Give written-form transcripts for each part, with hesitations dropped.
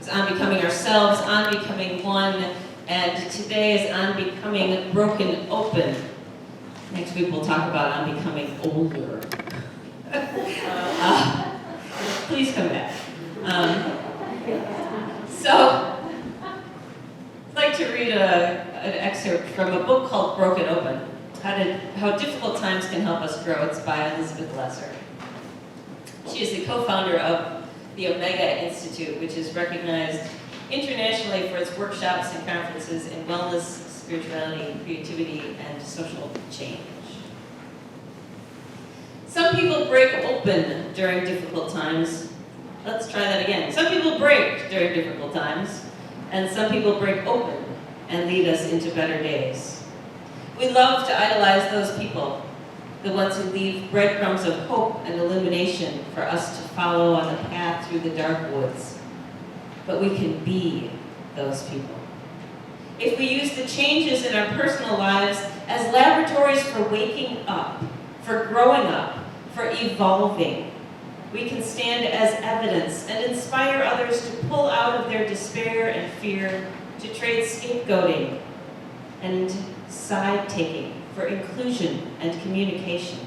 It's on becoming ourselves, on becoming one, and today is on becoming broken open. Next week we'll talk about on becoming older. Please come back. So, I'd like to read an excerpt from a book called Broken Open, How Difficult Times Can Help Us Grow. It's by Elizabeth Lesser. She is the co-founder of the Omega Institute, which is recognized internationally for its workshops and conferences in wellness, spirituality, creativity, and social change. Some people break open during difficult times. Let's try that again. Some people break during difficult times, and some people break open and lead us into better days. We love to idolize those people, the ones who leave breadcrumbs of hope and illumination for us to follow on the path through the dark woods. But we can be those people. If we use the changes in our personal lives as laboratories for waking up, for growing up, for evolving, we can stand as evidence and inspire others to pull out of their despair and fear, to trade scapegoating and side-taking for inclusion and communication.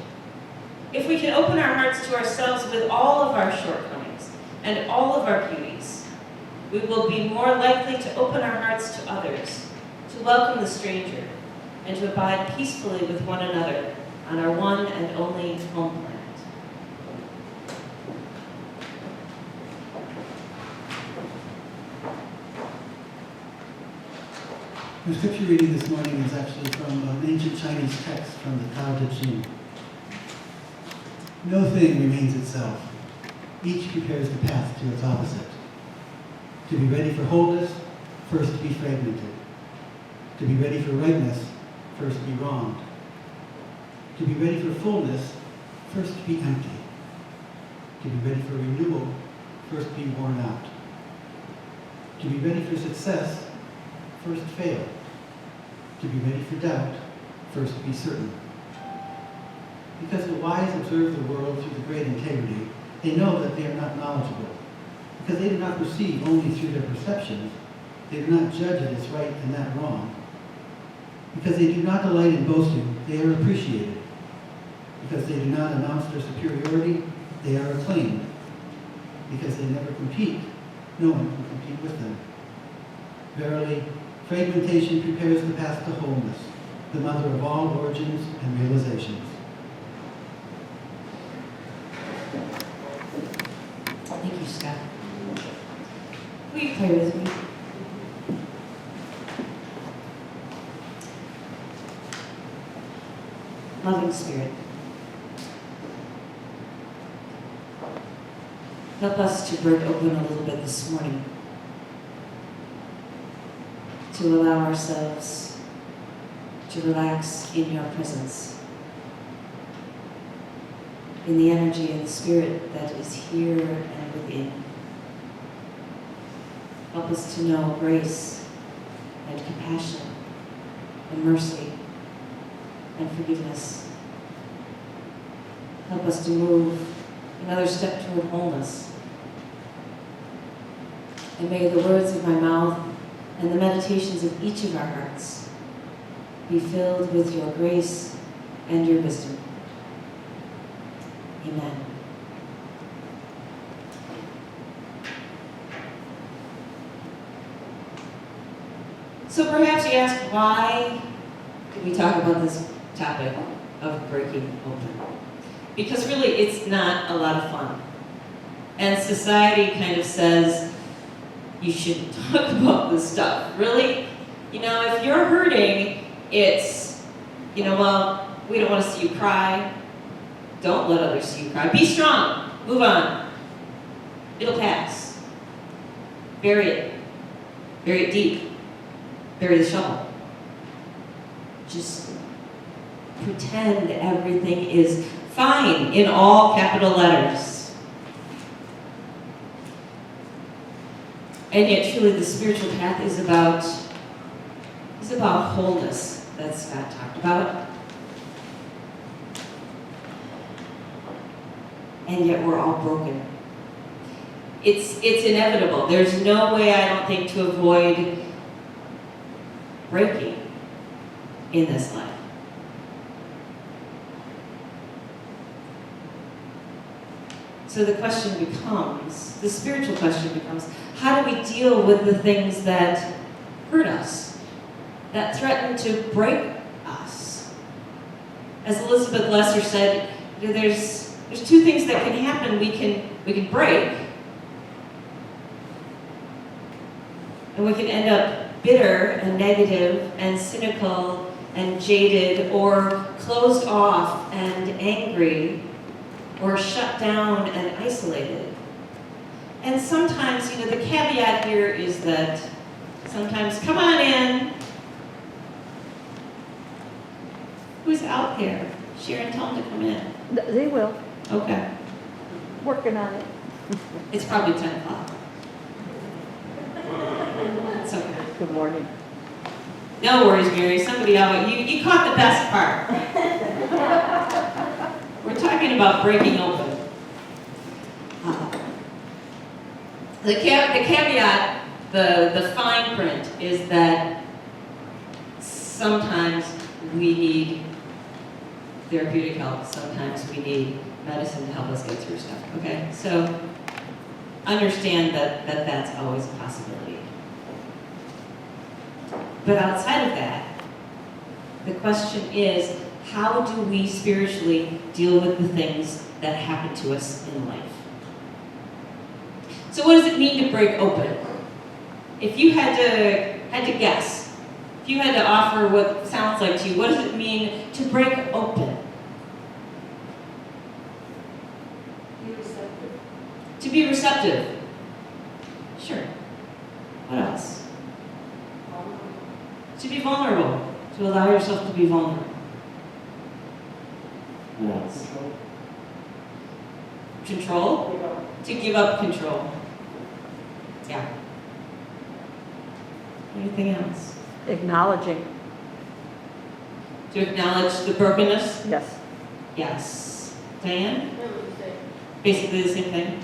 If we can open our hearts to ourselves with all of our shortcomings and all of our beauties, we will be more likely to open our hearts to others, to welcome the stranger, and to abide peacefully with one another on our one and only home planet. The scripture reading this morning is actually from an ancient Chinese text from the Tao Te Ching. No thing remains itself. Each prepares the path to its opposite. To be ready for wholeness, first be fragmented. To be ready for rightness, first be wronged. To be ready for fullness, first be empty. To be ready for renewal, first be worn out. To be ready for success, first fail. To be ready for doubt, first be certain. Because the wise observe the world through the great integrity, they know that they are not knowledgeable. Because they do not perceive only through their perceptions, they do not judge it as right and that wrong. Because they do not delight in boasting, they are appreciated. Because they do not announce their superiority, they are acclaimed. Because they never compete, no one can compete with them. Verily, fragmentation prepares the path to wholeness, the mother of all origins and realizations. Thank you, Scott. Will you pray with me? Loving Spirit, help us to break open a little bit this morning, to allow ourselves to relax in your presence, in the energy and the spirit that is here and within. Help us to know grace and compassion and mercy and forgiveness. Help us to move another step toward wholeness. And may the words of my mouth and the meditations of each of our hearts be filled with your grace and your wisdom. Amen. So perhaps you ask, why did we talk about this topic of breaking open? Because really it's not a lot of fun. And society kind of says, you shouldn't talk about this stuff. Really? You know, if you're hurting, it's, well, we don't want to see you cry. Don't let others see you cry. Be strong. Move on. It'll pass. Bury it. Bury it deep. Bury the shovel. Just pretend everything is fine in all capital letters. And yet truly the spiritual path is about wholeness that Scott talked about. And yet we're all broken. it's inevitable. There's no way, I don't think, to avoid breaking in this life. So the question becomes, the spiritual question becomes, how do we deal with the things that hurt us, that threaten to break us? As Elizabeth Lesser said, there's two things that can happen. We can break, and we can end up bitter and negative and cynical and jaded, or closed off and angry, or shut down and isolated. And sometimes, the caveat here is that sometimes, come on in. Who's out there? Sharon, tell them to come in. They will. Okay. Working on it. It's probably 10 o'clock. It's okay. Good morning. No worries, Mary. Somebody out. You caught the best part. We're talking about breaking open. The caveat, the fine print is that sometimes we need therapeutic help. Sometimes we need medicine to help us get through stuff. Okay, so understand that that's always a possibility. But outside of that, the question is, how do we spiritually deal with the things that happen to us in life? So what does it mean to break open? If you had to guess, if you had to offer what sounds like to you, what does it mean to break open? Be receptive. To be receptive. Sure. What else? To be vulnerable. To allow yourself to be vulnerable. What else? Control? To give up control. Yeah. Anything else? Acknowledging. To acknowledge the brokenness? Yes. Yes. Diane? That was the same. Basically the same thing.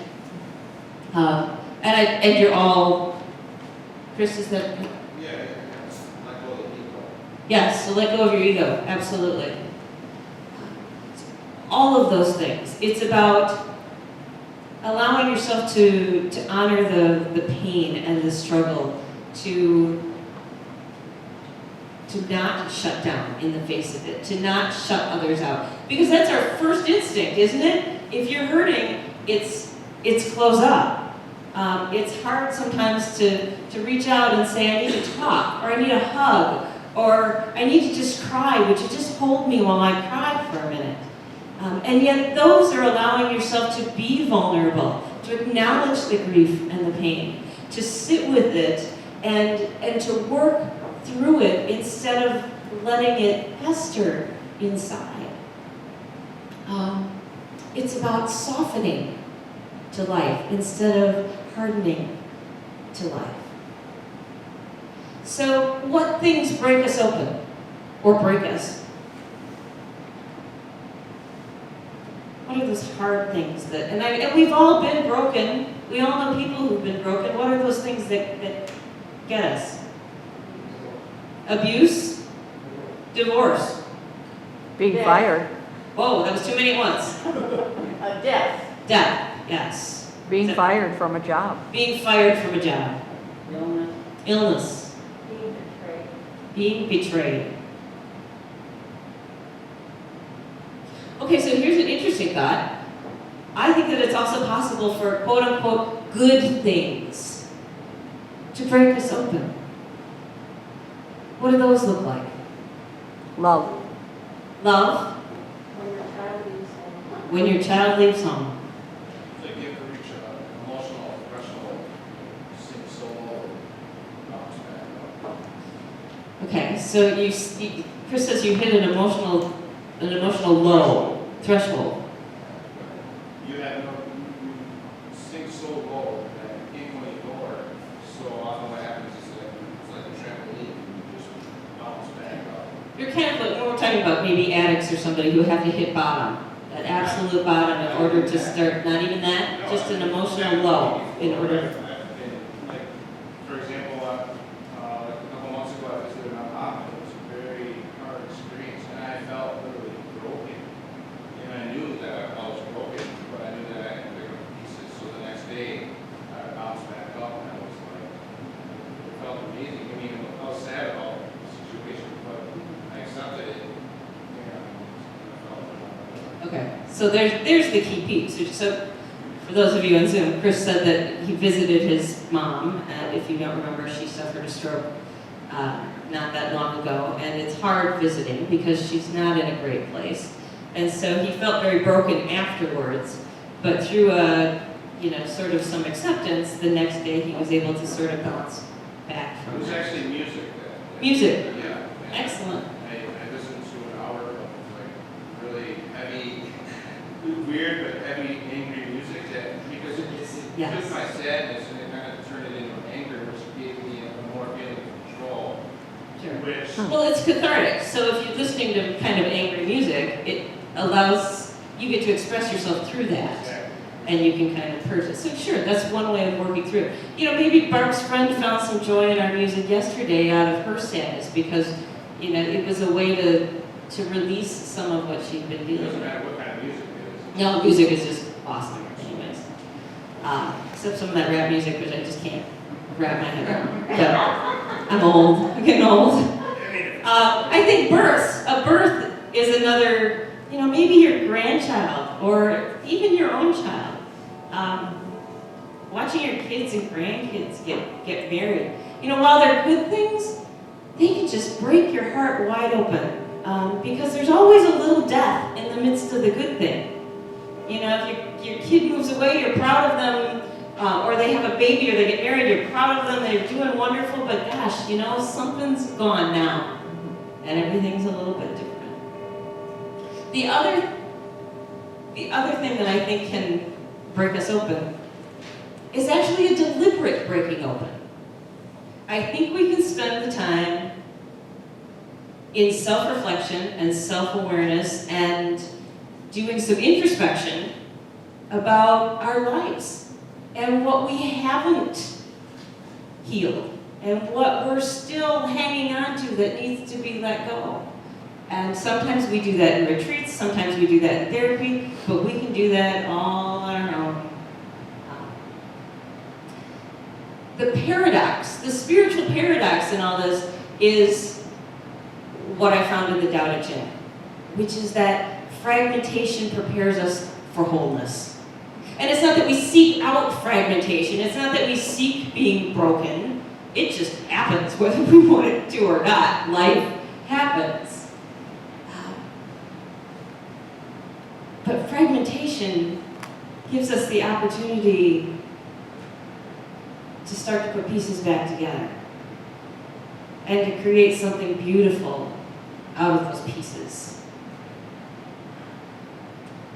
And you're all, Chris, is that? Yeah, let go of the ego. Yes, so let go of your ego, absolutely. All of those things. It's about allowing yourself to honor the pain and the struggle, to not shut down in the face of it, to not shut others out. Because that's our first instinct, isn't it? If you're hurting, it's close up. It's hard sometimes to reach out and say, I need to talk, or I need a hug, or I need to just cry. Would you just hold me while I cry for a minute? And yet those are allowing yourself to be vulnerable, to acknowledge the grief and the pain, to sit with it and to work through it instead of letting it fester inside. It's about softening to life instead of hardening to life. So what things break us open or break us? What are those hard things that, and we've all been broken. We all know people who've been broken. What are those things that get us? Abuse? Divorce? Being Yeah. fired. Whoa, that was too many at once. Death. Death, yes. Being fired from a job. Being fired from a job. Illness. Illness. Being betrayed. Being betrayed. Okay, so here's an interesting thought. I think that it's also possible for quote-unquote good things to break us open. What do those look like? Love. Love, When your child leaves home. when your child leaves home. They give to reach an emotional threshold, sing so low, bounce back up. Okay, so Chris says you hit an emotional low threshold. You have no, you sink so low that even when you go there, so often what happens is that it's like a trampoline, you just bounce back up. You're kind of like, when we're talking about maybe addicts or somebody who have to hit bottom an absolute bottom in order to start, not even that, just an emotional low in order. Like, for example, like a couple months ago, I visited my mom, and it was a very hard experience, and I felt literally broken. And I knew that I was broken, but I knew that I had to pick up the pieces. So the next day, I bounced back up, and I was like, it felt amazing. I mean, I was sad about the situation, but I accepted it. And I felt Okay, so there's the key piece. So for those of you on Zoom, Chris said that he visited his mom, and if you don't remember, she suffered a stroke not that long ago, and it's hard visiting because she's not in a great place. And so he felt very broken afterwards, but through sort of some acceptance, the next day he was able to sort of bounce back it from was that. actually music. Music. Yeah. Excellent. I listened to an hour of like really heavy, weird but heavy, angry music that because it Yes. took my sadness and it kind of turned it into anger, which gave me a more feeling of control. Sure. Which Well, it's cathartic. So if you're listening to kind of angry music, it allows you get to express yourself through that. exactly. And you can kind of purge it. So sure, that's one way of working through it. You know, maybe Barb's friend found some joy in our music yesterday out of her sadness because, it was a way to release some of what she'd been It dealing doesn't with. matter what kind of music it is. No, music is just awesome, anyways. Except some of that rap music, which I just can't wrap my head around. But I'm old. I'm getting old. I think a birth is another, maybe your grandchild or even your own child. Watching your kids and grandkids get married. While they're good things, they can just break your heart wide open because there's always a little death in the midst of the good thing. If your kid moves away, you're proud of them, or they have a baby or they get married, you're proud of them, they're doing wonderful, but gosh, something's gone now, and everything's a little bit different. The other thing that I think can break us open is actually a deliberate breaking open. I think we can spend the time in self-reflection and self-awareness and doing some introspection about our lives and what we haven't healed and what we're still hanging on to that needs to be let go. And sometimes we do that in retreats, sometimes we do that in therapy, but we can do that all on our own. The paradox, the spiritual paradox in all this is what I found in the Tao Te Ching, which is that fragmentation prepares us for wholeness. And it's not that we seek out fragmentation, it's not that we seek being broken, it just happens whether we want it to or not. Life happens. But fragmentation gives us the opportunity to start to put pieces back together and to create something beautiful out of those pieces.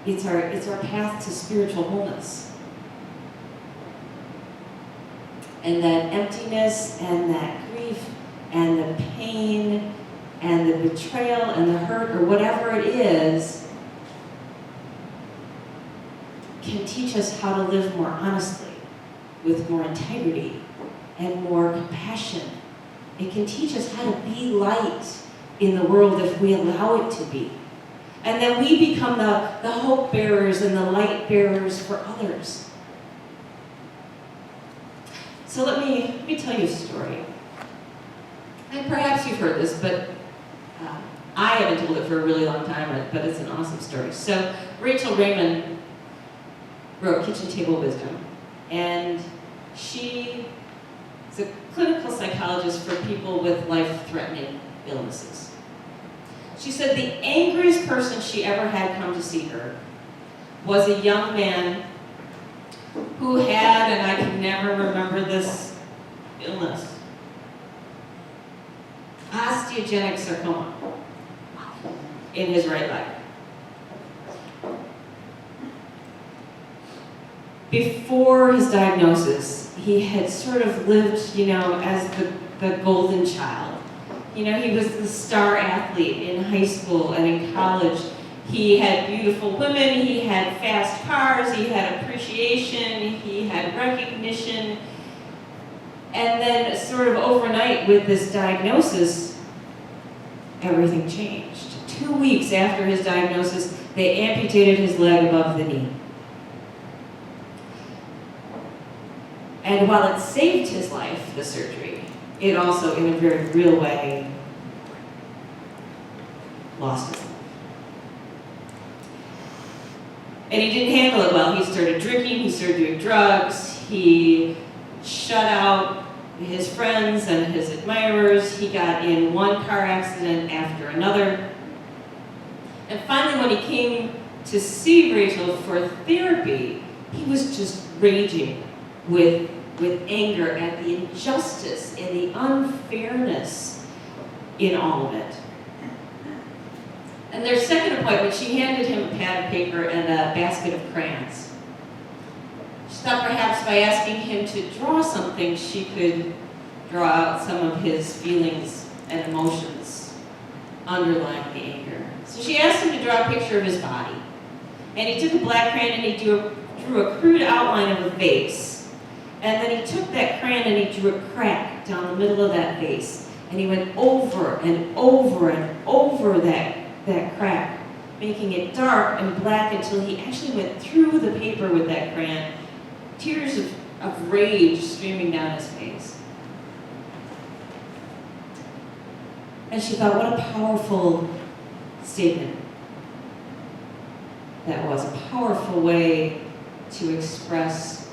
It's our path to spiritual wholeness. And that emptiness and that grief and the pain and the betrayal and the hurt or whatever it is can teach us how to live more honestly, with more integrity and more compassion. It can teach us how to be light in the world if we allow it to be. And then we become the hope bearers and the light bearers for others. So let me tell you a story. And perhaps you've heard this, but I haven't told it for a really long time, but it's an awesome story. So Rachel Raymond wrote Kitchen Table Wisdom, and she is a clinical psychologist for people with life-threatening illnesses. She said the angriest person she ever had come to see her was a young man who had, and I can never remember this illness, osteogenic sarcoma in his right leg. Before his diagnosis, he had sort of lived, as the golden child. He was the star athlete in high school and in college. He had beautiful women, he had fast cars, he had appreciation, he had recognition. And then sort of overnight with this diagnosis, everything changed. 2 weeks after his diagnosis, they amputated his leg above the knee. And while it saved his life, the surgery, it also, in a very real way, lost his life. And he didn't handle it well. He started drinking, he started doing drugs, he shut out his friends and his admirers. He got in one car accident after another. And finally, when he came to see Rachel for therapy, he was just raging with anger at the injustice and the unfairness in all of it. And their second appointment, she handed him a pad of paper and a basket of crayons. She thought perhaps by asking him to draw something, she could draw out some of his feelings and emotions underlying the anger. So she asked him to draw a picture of his body. And he took a black crayon and he drew a crude outline of a vase. And then he took that crayon and he drew a crack down the middle of that vase. And he went over and over and over that crack, making it dark and black until he actually went through the paper with that crayon, tears of rage streaming down his face. And she thought, what a powerful statement that was, a powerful way to express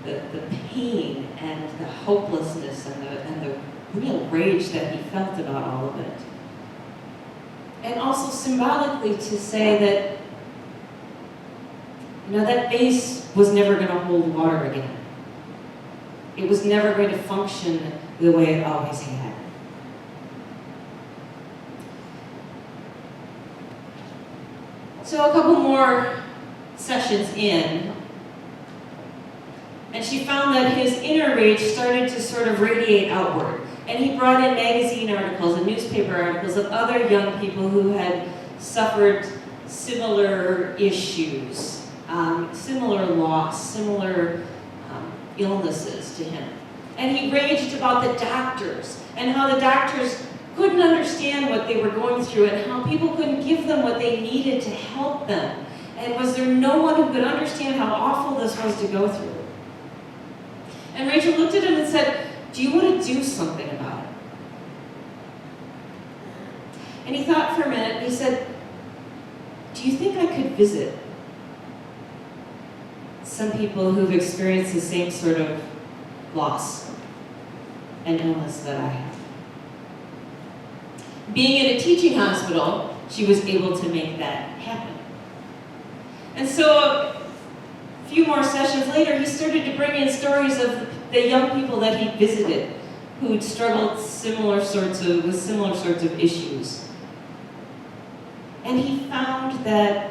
the pain and the hopelessness and the real rage that he felt about all of it. And also symbolically to say that, that vase was never going to hold water again. It was never going to function the way it always had. So a couple more sessions in, and she found that his inner rage started to sort of radiate outward. And he brought in magazine articles and newspaper articles of other young people who had suffered similar issues, similar loss, similar illnesses to him. And he raged about the doctors and how the doctors couldn't understand what they were going through and how people couldn't give them what they needed to help them. And was there no one who could understand how awful this was to go through? And Rachel looked at him and said, do you want to do something about it? And he thought for a minute, and he said, do you think I could visit some people who've experienced the same sort of loss and illness that I have? Being in a teaching hospital, she was able to make that happen. And so a few more sessions later, he started to bring in stories of the young people that he visited who'd struggled with similar sorts of issues. And he found that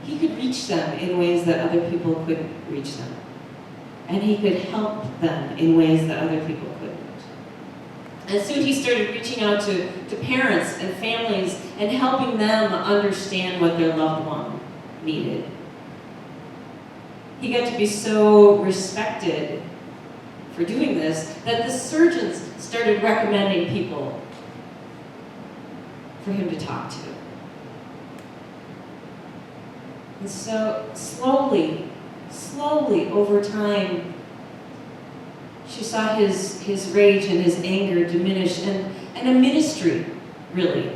he could reach them in ways that other people couldn't reach them. And he could help them in ways that other people couldn't. And soon he started reaching out to parents and families and helping them understand what their loved one needed. He got to be so respected for doing this that the surgeons started recommending people for him to talk to. And so slowly over time, she saw his rage and his anger diminish and a ministry really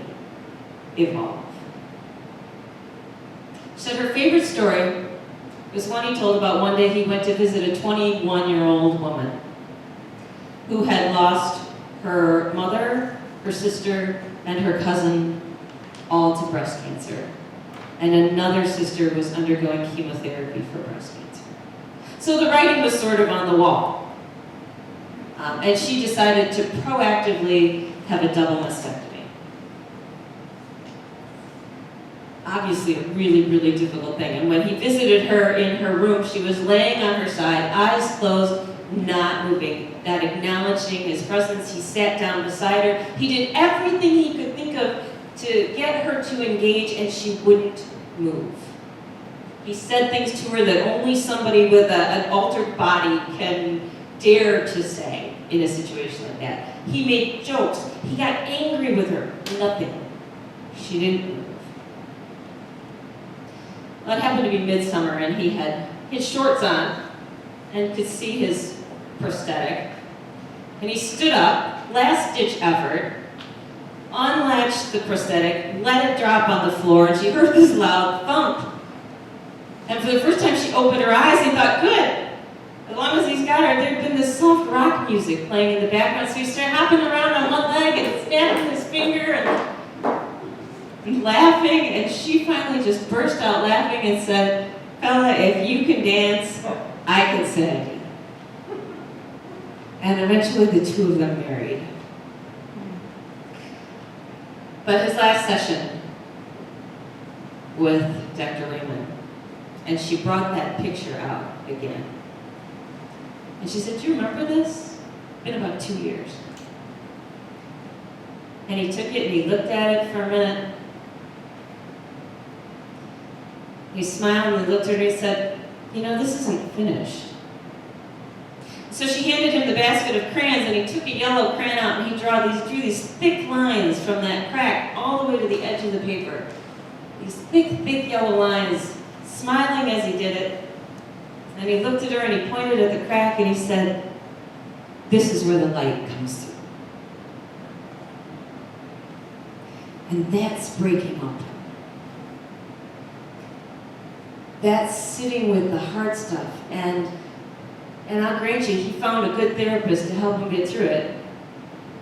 evolve. She said her favorite story was one he told about one day he went to visit a 21-year-old woman who had lost her mother, her sister, and her cousin all to breast cancer. And another sister was undergoing chemotherapy for breast cancer. So the writing was sort of on the wall. And she decided to proactively have a double mastectomy. Obviously a really, really difficult thing. And when he visited her in her room, she was laying on her side, eyes closed, not moving, not acknowledging his presence. He sat down beside her. He did everything he could think of to get her to engage, and she wouldn't move. He said things to her that only somebody with an altered body can dare to say in a situation like that. He made jokes. He got angry with her. Nothing. She didn't move. Well, it happened to be midsummer, and he had his shorts on and could see his prosthetic. And he stood up, last-ditch effort, unlatched the prosthetic, let it drop on the floor, and she heard this loud thump. And for the first time she opened her eyes, he thought, good. As long as he's got her, there'd been this soft rock music playing in the background, so he started hopping around on one leg and snapping his finger and laughing, and she finally just burst out laughing and said, fella, if you can dance, I can sing. And eventually the two of them married. But his last session with Dr. Lehman, and she brought that picture out again. And she said, do you remember this? It's been about 2 years. And he took it and he looked at it for a minute. He smiled and he looked at her and he said, you know, this isn't finished. So she handed him the basket of crayons, and he took a yellow crayon out and he drew these thick lines from that crack all the way to the edge of the paper. These thick yellow lines, smiling as he did it. And he looked at her and he pointed at the crack and he said, this is where the light comes through. And that's breaking up. That's sitting with the hard stuff. And I'll grant you, he found a good therapist to help him get through it.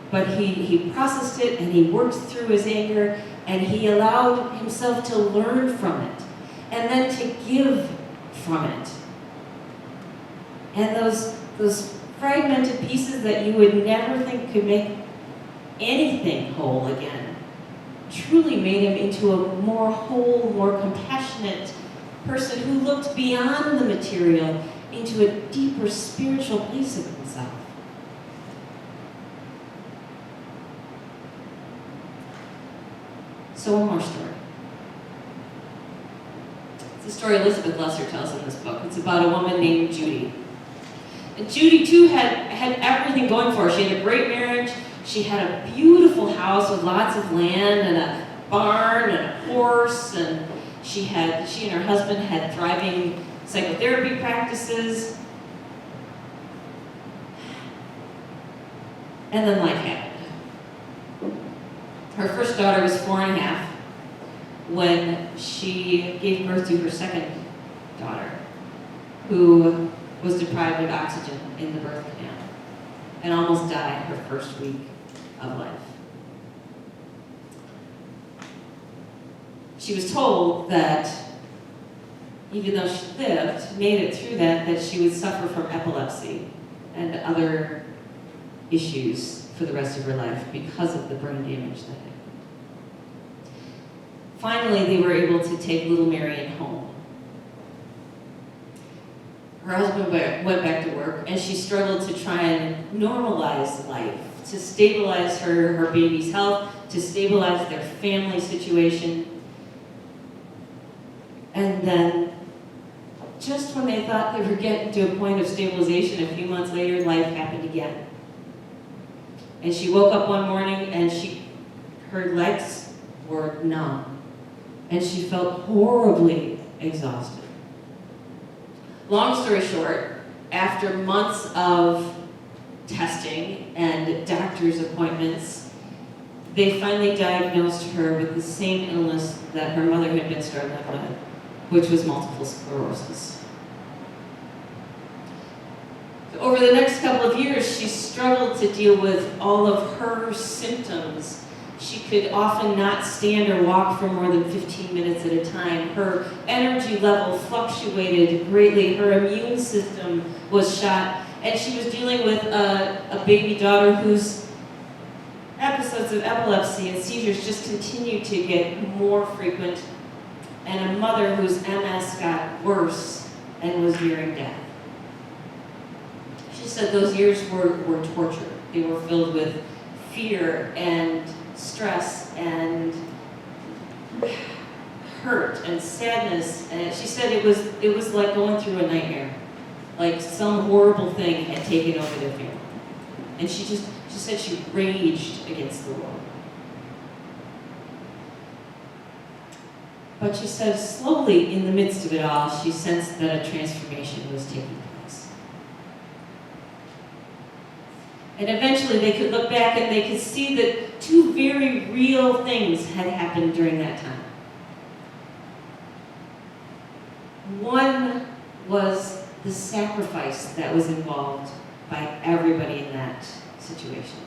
But he processed it and he worked through his anger and he allowed himself to learn from it and then to give from it. And those fragmented pieces that you would never think could make anything whole again truly made him into a more whole, more compassionate person who looked beyond the material into a deeper spiritual place of himself. So one more story. It's a story Elizabeth Lesser tells in this book. It's about a woman named Judy. And Judy, too, had everything going for her. She had a great marriage. She had a beautiful house with lots of land and a barn and a horse. And she and her husband had thriving psychotherapy practices. And then life happened. Her first daughter was 4.5 when she gave birth to her second daughter, who was deprived of oxygen in the birth canal and almost died her first week of life. She was told that even though she made it through that she would suffer from epilepsy and other issues for the rest of her life because of the brain damage that happened. Finally, they were able to take little Marion home. Her husband went back to work, and she struggled to try and normalize life, to stabilize her baby's health, to stabilize their family situation. And then, just when they thought they were getting to a point of stabilization, a few months later, life happened again. And she woke up one morning and her legs were numb. And she felt horribly exhausted. Long story short, after months of testing and doctor's appointments, they finally diagnosed her with the same illness that her mother had been struggling with, which was multiple sclerosis. Over the next couple of years, she struggled to deal with all of her symptoms. She could often not stand or walk for more than 15 minutes at a time. Her energy level fluctuated greatly. Her immune system was shot. And she was dealing with a baby daughter whose episodes of epilepsy and seizures just continued to get more frequent, and a mother whose MS got worse and was nearing death. She said those years were torture. They were filled with fear and stress and hurt and sadness, and she said it was like going through a nightmare, like some horrible thing had taken over their family. And she said she raged against the world. But she said slowly, in the midst of it all, she sensed that a transformation was taking place. And eventually they could look back and they could see that two very real things had happened during that time. One was the sacrifice that was involved by everybody in that situation.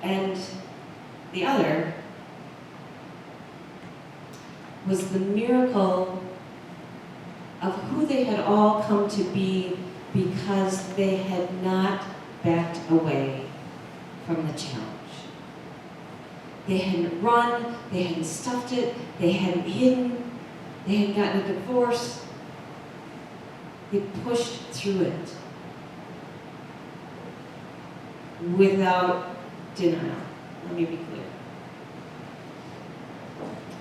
And the other was the miracle of who they had all come to be because they had not backed away from the challenge. They hadn't run, they hadn't stuffed it, they hadn't hidden, they hadn't gotten a divorce. They pushed through it without denial. Let me be clear.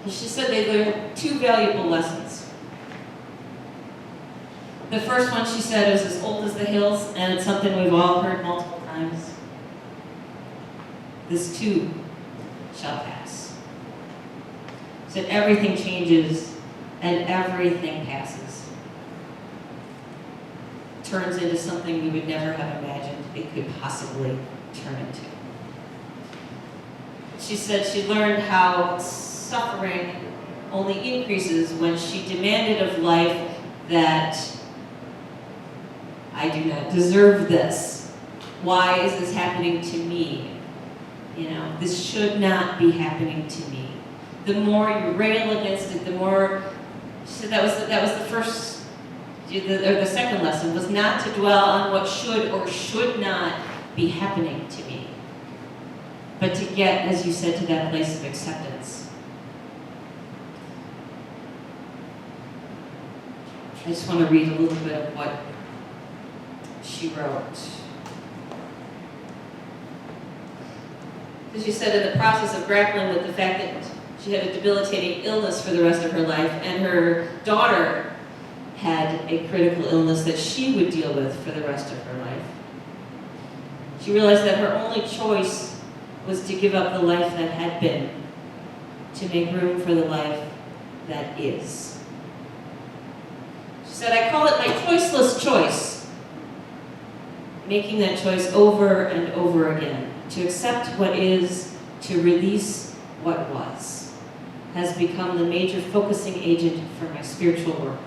And she said they learned two valuable lessons. The first one, she said, is as old as the hills, and it's something we've all heard multiple times. This too shall pass. She said everything changes and everything passes. Turns into something we would never have imagined it could possibly turn into. She said she learned how suffering only increases when she demanded of life that I do not deserve this. Why is this happening to me? You know, this should not be happening to me. The more you rail against it, the more. She said that was the first, or the second lesson was not to dwell on what should or should not be happening to me, but to get, as you said, to that place of acceptance. I just want to read a little bit of what she wrote. As you said, in the process of grappling with the fact that she had a debilitating illness for the rest of her life, and her daughter had a critical illness that she would deal with for the rest of her life, she realized that her only choice was to give up the life that had been, to make room for the life that is. She said, I call it my choiceless choice. Making that choice over and over again, to accept what is, to release what was, has become the major focusing agent for my spiritual work.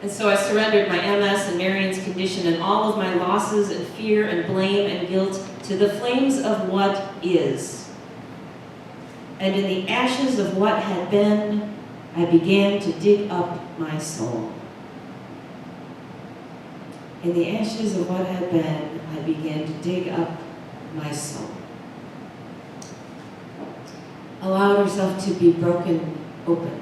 And so I surrendered my MS and Marion's condition and all of my losses and fear and blame and guilt to the flames of what is. And in the ashes of what had been, I began to dig up my soul. In the ashes of what had been, I began to dig up my soul. Allowed herself to be broken open.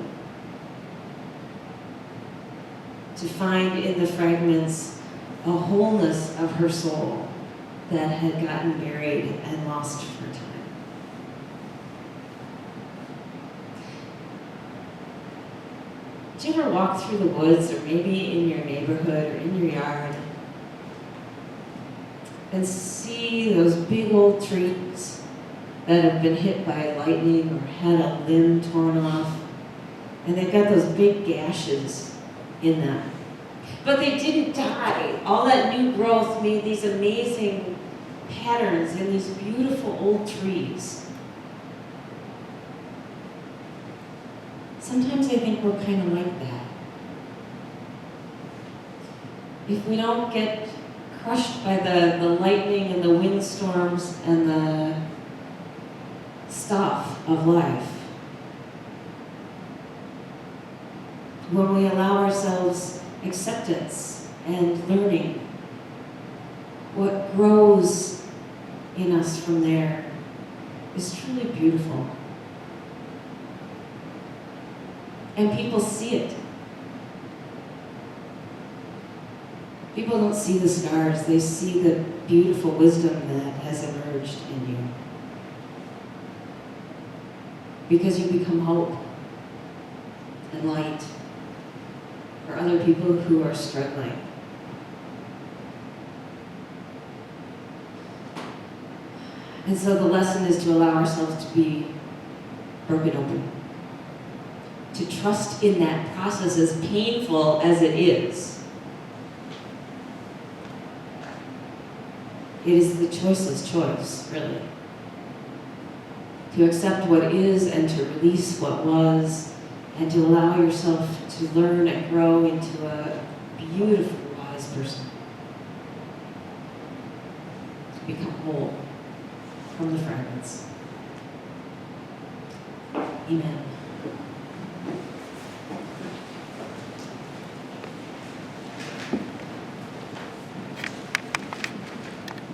To find in the fragments a wholeness of her soul that had gotten buried and lost for time. Do you ever walk through the woods, or maybe in your neighborhood or in your yard, and see those big old trees that have been hit by lightning or had a limb torn off, and they've got those big gashes in them? But they didn't die. All that new growth made these amazing patterns in these beautiful old trees. Sometimes I think we're kind of like that. If we don't get crushed by the lightning and the windstorms and the stuff of life, when we allow ourselves acceptance and learning, what grows in us from there is truly beautiful. And people see it. People don't see the scars, they see the beautiful wisdom that has emerged in you. Because you become hope and light for other people who are struggling. And so the lesson is to allow ourselves to be broken open. To trust in that process, as painful as it is. It is the choiceless choice, really. To accept what is and to release what was, and to allow yourself to learn and grow into a beautiful, wise person. To become whole from the fragments. Amen.